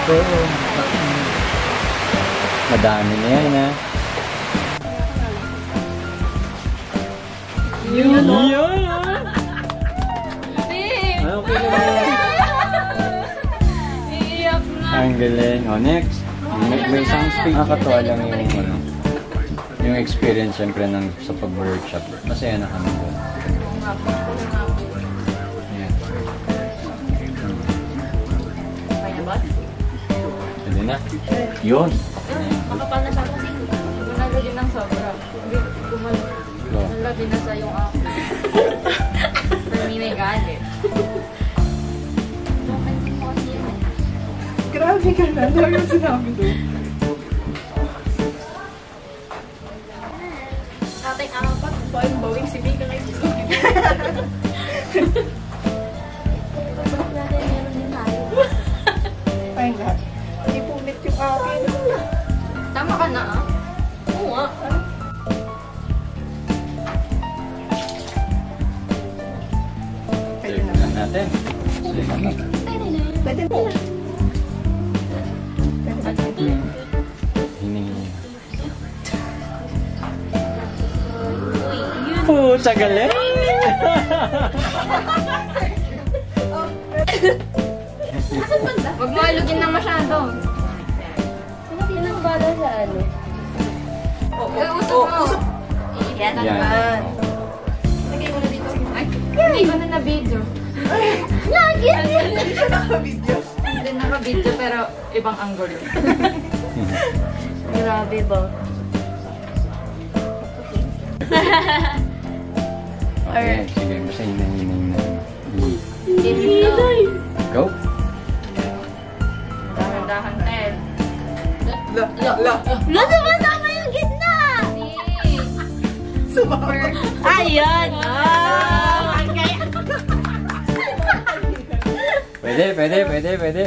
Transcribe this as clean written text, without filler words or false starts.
Oo. Madami na yan, ha? Yun! Yun! Okay na yan. Iiyak na. Ang galing. O, next. May isang speak. Nakakatuwa lang yung experience siyempre sa pag-workshop. Masaya na kami doon. Ayan. Kaya ba? Pwede na. Yun. Makapal na siya kasi gunalo din ng sobra. Hindi gumalo. Wala, binasa yung ako. Pero may galit. Grabe ka na. Ano yung sinabi doon? Tatay apat, bawing si Mika ngayon. Ay nga. Hindi punit yung akin. Tama ka na, ah? Oo nga. Pwede na. Tignan natin. Pwede po. Hiningi. Puta galing! Huwag mo alugin ng masyado. Hindi lang bala sa ano. Usap mo. Yan Yan. naman. Lagay mo na dito. Ay, hindi ko na na-video. Lagi! Hindi siya naka-video. Hindi naka-video pero ibang angle. Grabe ba? Okay, sige. Basta hinahinay na. Dito. Go! Dahan-dahan, Ted. La. Nasa ba tama yung gitna? Sumama. Ayan! Pwede.